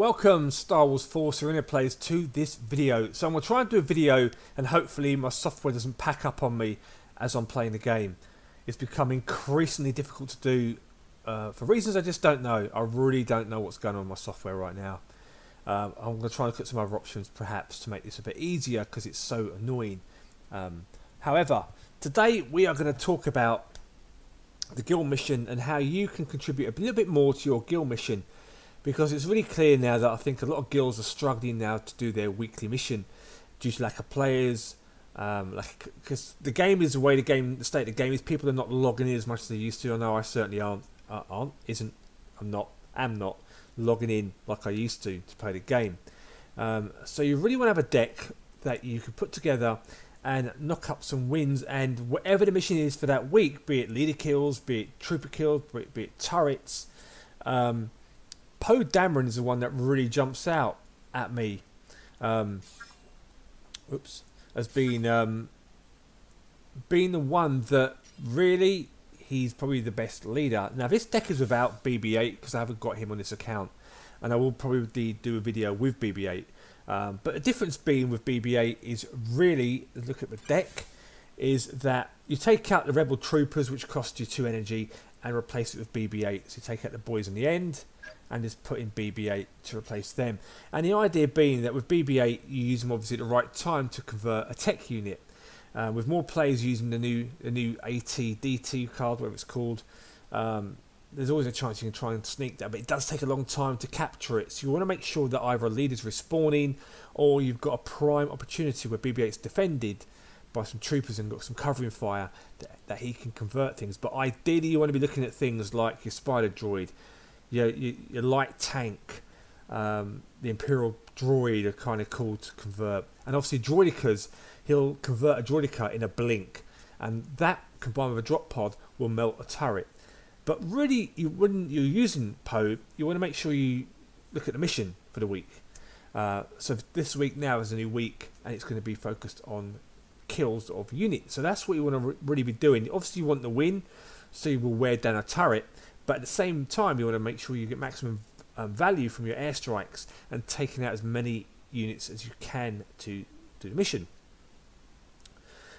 Welcome Star Wars Force Arena players to this video. So I'm going to try and do a video and hopefully my software doesn't pack up on me as I'm playing the game. It's become increasingly difficult to do for reasons I just don't know. I really don't know what's going on with my software right now. I'm going to try and look at some other options perhaps to make this a bit easier because it's so annoying. However, today we are going to talk about the guild mission and how you can contribute a little bit more to your guild mission. Because it's really clear now that I think a lot of guilds are struggling now to do their weekly mission due to lack of players. Because the game is the way the state of the game is. People are not logging in as much as they used to. I know I certainly am not logging in like I used to play the game. So you really want to have a deck that you can put together and knock up some wins, and whatever the mission is for that week, be it leader kills, be it trooper kills, be it turrets. Poe Dameron is the one that really jumps out at me as being the one that really, he's probably the best leader. Now this deck is without BB-8 because I haven't got him on this account, and I will probably do a video with BB-8. But the difference being with BB-8 is really, look at the deck, is that you take out the rebel troopers which cost you 2 energy and replace it with BB-8. So you take out the boys in the end and just put in BB-8 to replace them. And the idea being that with BB-8 you use them obviously at the right time to convert a tech unit. With more players using the new AT-DT card, whatever it's called, there's always a chance you can try and sneak that, but it does take a long time to capture it. So you want to make sure that either a leader's respawning or you've got a prime opportunity where BB-8's defended by some troopers and got some covering fire that he can convert things. But ideally you want to be looking at things like your spider droid, your light tank, the Imperial droid are kind of cool to convert. And obviously droidicas, he'll convert a droidica in a blink, and that combined with a drop pod will melt a turret. But really, when you're using Poe, you want to make sure you look at the mission for the week. So this week now is a new week, and it's going to be focused on kills of units. So that's what you want to really be doing. Obviously you want the win, so you will wear down a turret, but at the same time you want to make sure you get maximum value from your airstrikes and taking out as many units as you can to do the mission.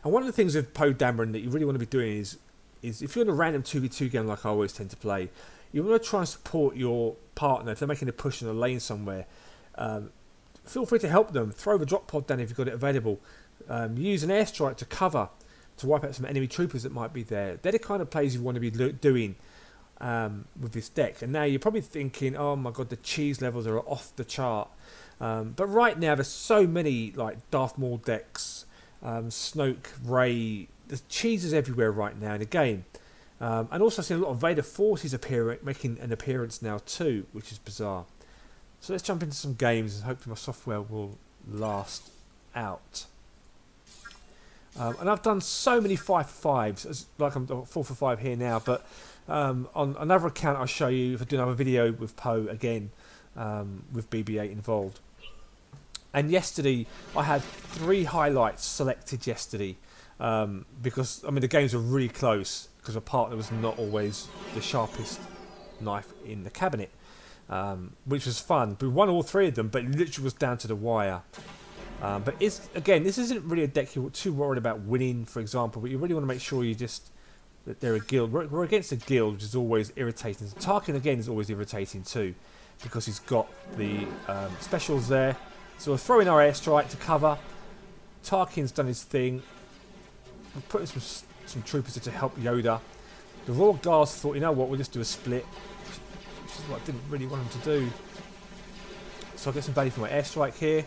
And one of the things with Poe Dameron that you really want to be doing is if you're in a random 2v2 game like I always tend to play, you want to try and support your partner. If they're making a push in a lane somewhere, feel free to help them. Throw the drop pod down if you've got it available. Use an airstrike to cover, to wipe out some enemy troopers that might be there. They're the kind of plays you want to be doing with this deck. And now you're probably thinking, oh my god, the cheese levels are off the chart. But right now there's so many like Darth Maul decks, Snoke, Rey. There's cheeses everywhere right now in the game. And also I've seen a lot of Vader forces making an appearance now too, which is bizarre. So let's jump into some games and hopefully my software will last out. And I've done so many 5-for-5s, like I'm 4-for-5 here now, but on another account I'll show you if I do another video with Poe again, with BB-8 involved. And yesterday I had 3 highlights selected yesterday, because I mean the games were really close because my partner was not always the sharpest knife in the cabinet, which was fun. We won all 3 of them, but it literally was down to the wire. But again, this isn't really a deck you're too worried about winning, for example, but you really want to make sure that they're a guild. We're against a guild, which is always irritating. Tarkin again is always irritating too, because he's got the specials there. So we're throwing our airstrike to cover. Tarkin's done his thing. We're putting some troopers to help Yoda. The Royal Guards thought, you know what, we'll just do a split, which is what I didn't really want them to do. So I'll get some value for my airstrike here.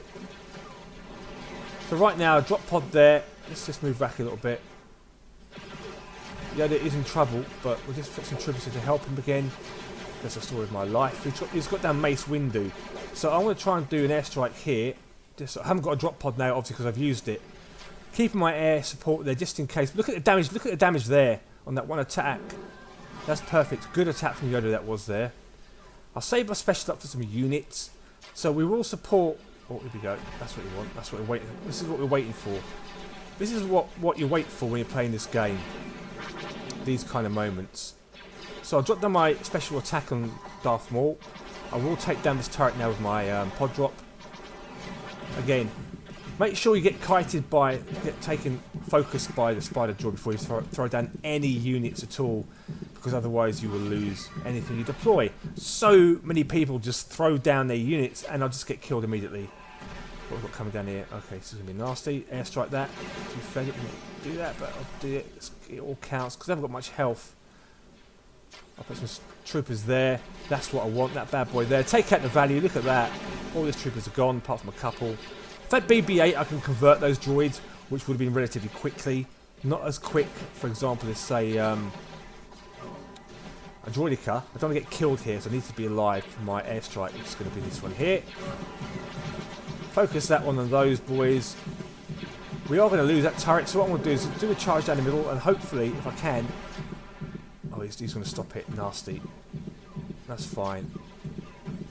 So right now, a drop pod there. Let's just move back a little bit. Yoda is in trouble, but we'll just put some troopers to help him again. That's the story of my life. He's got down Mace Windu. So I want to try and do an airstrike here. I haven't got a drop pod now, obviously, because I've used it. Keeping my air support there just in case. Look at the damage. Look at the damage there on that one attack. That's perfect. Good attack from Yoda that was there. I'll save my special up for some units. So we will support. Oh, here we go. That's what you want. That's what we're waiting. This is what we're waiting for. This is what you wait for when you're playing this game. These kind of moments. So I'll drop down my special attack on Darth Maul. I will take down this turret now with my pod drop. Again, make sure you get focused by the spider jaw before you throw down any units at all, because otherwise you will lose anything you deploy. So many people just throw down their units and I'll just get killed immediately. What have we got coming down here? Okay, this is going to be nasty. Airstrike that. To be fair, I didn't do that, but I'll do it. It all counts because I haven't got much health. I'll put some troopers there. That's what I want, that bad boy there. Take out the value. Look at that. All these troopers are gone, apart from a couple. If I had BB-8, I can convert those droids, which would have been relatively quickly. Not as quick, for example, as, say, a droidica. I don't want to get killed here, so I need to be alive for my airstrike, which is going to be this one here. Focus that one on those boys. We are going to lose that turret, so what I'm going to do is do a charge down the middle, and hopefully, if I can... Oh, he's going to stop it. Nasty. That's fine.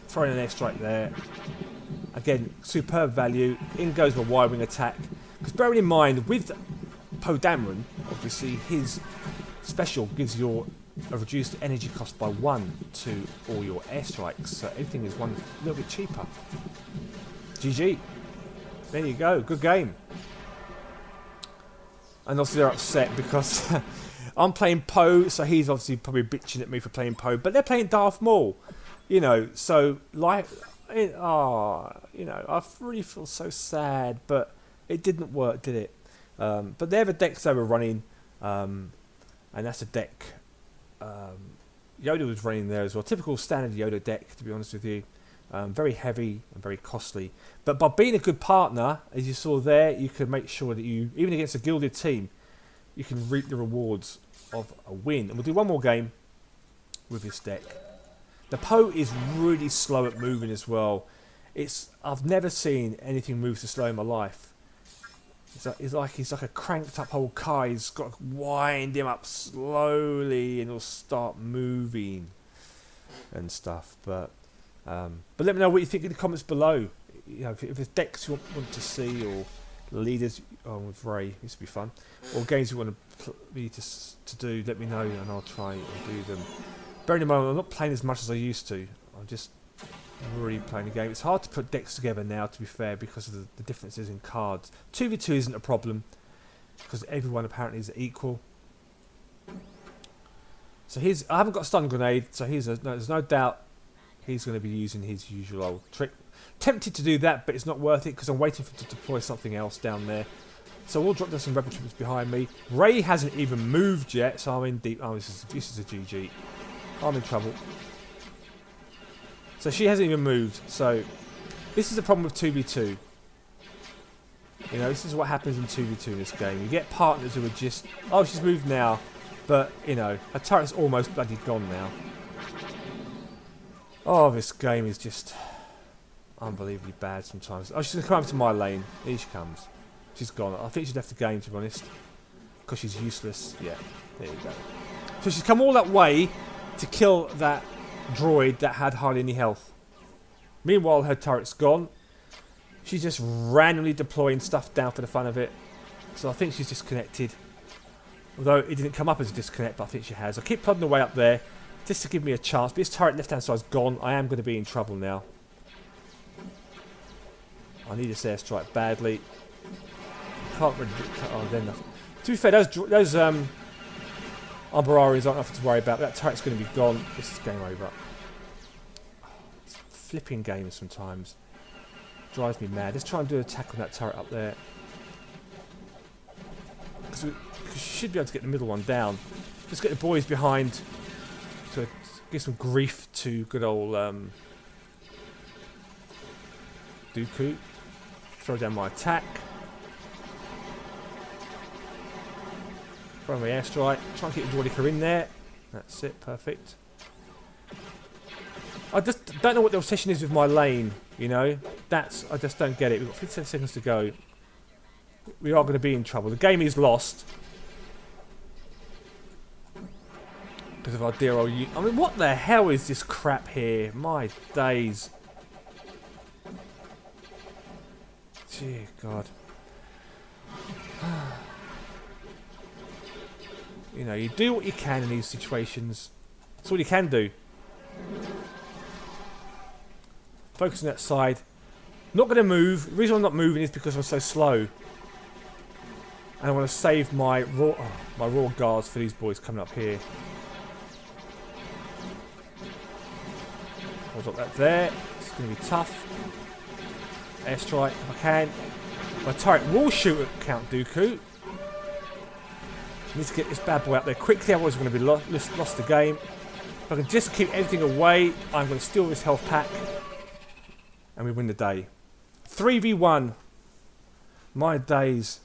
Throwing an airstrike there. Again, superb value. In goes my Y-wing attack. Because bearing in mind, with Poe Dameron, obviously his special gives you a reduced energy cost by 1 to all your airstrikes. So everything is one little bit cheaper. GG. There you go. Good game. And obviously they're upset because I'm playing Poe, so he's obviously probably bitching at me for playing Poe, but they're playing Darth Maul, you know. So like, you know, I really feel so sad, but it didn't work, did it? But they're the decks they were running, and that's a deck Yoda was running there as well. Typical standard Yoda deck, to be honest with you. Very heavy and very costly. But by being a good partner, as you saw there, you can make sure that you, even against a gilded team, you can reap the rewards of a win. And we'll do one more game with this deck. The Poe is really slow at moving as well. I've never seen anything move so slow in my life. He's like a cranked up old car. He's got to wind him up slowly and he'll start moving and stuff. But let me know what you think in the comments below. You know, if there's decks you want to see, or leaders with Ray, this would be fun, or games you want me to do, let me know and I'll try and do them. Bearing in mind, I'm not playing as much as I used to. I'm just really playing the game. It's hard to put decks together now, to be fair, because of the differences in cards. 2v2 isn't a problem because everyone apparently is equal. So I haven't got a stun grenade, so there's no doubt he's going to be using his usual old trick. Tempted to do that, but it's not worth it because I'm waiting for him to deploy something else down there. So we'll drop down some rebel troopers behind me. Ray hasn't even moved yet, so I'm in deep. Oh, this is a GG. I'm in trouble. So she hasn't even moved. So this is the problem with 2v2. You know, this is what happens in 2v2 in this game. You get partners who are just... Oh, she's moved now. But, you know, her turret's almost bloody gone now. Oh, this game is just unbelievably bad sometimes. Oh, she's going to come over to my lane. Here she comes. She's gone. I think she's left the game, to be honest. Because she's useless. Yeah, there you go. So she's come all that way to kill that droid that had hardly any health. Meanwhile, her turret's gone. She's just randomly deploying stuff down for the fun of it. So I think she's disconnected. Although it didn't come up as a disconnect, but I think she has. I'll keep plodding away up there just to give me a chance. But this turret left-hand side's gone. I am going to be in trouble now. I need this airstrike badly. Can't really... Oh, then nothing. To be fair, those Arbararis aren't nothing to worry about. That turret's going to be gone. This is game over. It's flipping games sometimes. Drives me mad. Let's try and do an attack on that turret up there. Because you should be able to get the middle one down. Just get the boys behind to give some grief to good old Dooku. Throw down my attack. Throw my airstrike. Try and keep the Droidica in there. That's it. Perfect. I just don't know what the obsession is with my lane, you know. I just don't get it. We've got 57 seconds to go. We are going to be in trouble. The game is lost. Because of our dear old... I mean, what the hell is this crap here? My days. Dear God. You know, you do what you can in these situations. That's all you can do. Focus on that side. Not going to move. The reason I'm not moving is because I'm so slow. And I want to save my raw guards for these boys coming up here. I'll drop that there. It's going to be tough. Airstrike if I can. My turret will shoot at Count Dooku. Need to get this bad boy out there quickly, otherwise we're going to be lost the game. If I can just keep everything away, I'm going to steal this health pack. And we win the day. 3v1. My days.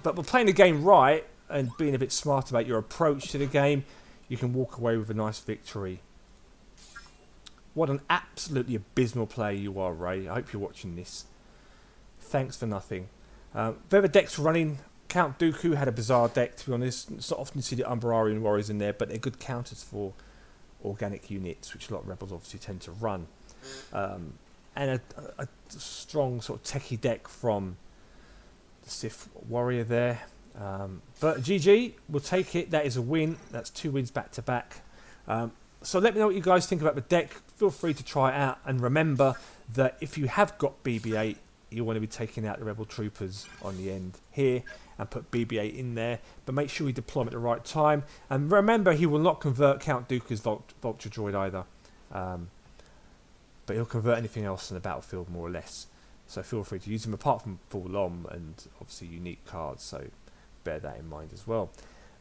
But by playing the game right and being a bit smart about your approach to the game, you can walk away with a nice victory. What an absolutely abysmal player you are, Ray. I hope you're watching this. Thanks for nothing. Whatever decks were running, Count Dooku had a bizarre deck, to be honest. It's not often you see the Umbararian warriors in there, but they're good counters for organic units, which a lot of rebels obviously tend to run. And a strong sort of techie deck from the Sith warrior there. But GG, we'll take it. That is a win. That's 2 wins back to back. So let me know what you guys think about the deck. Feel free to try it out. And remember that if you have got BB-8, you want to be taking out the Rebel Troopers on the end here and put BB-8 in there. But make sure you deploy him at the right time. And remember, he will not convert Count Dooku's Vulture Droid either. But he'll convert anything else in the battlefield, more or less. So feel free to use him, apart from full LOM and obviously unique cards. So bear that in mind as well.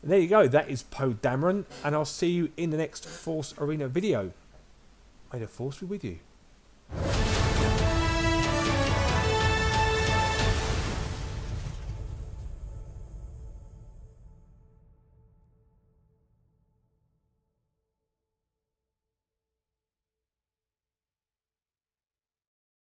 And there you go. That is Poe Dameron. And I'll see you in the next Force Arena video. May the Force be with you.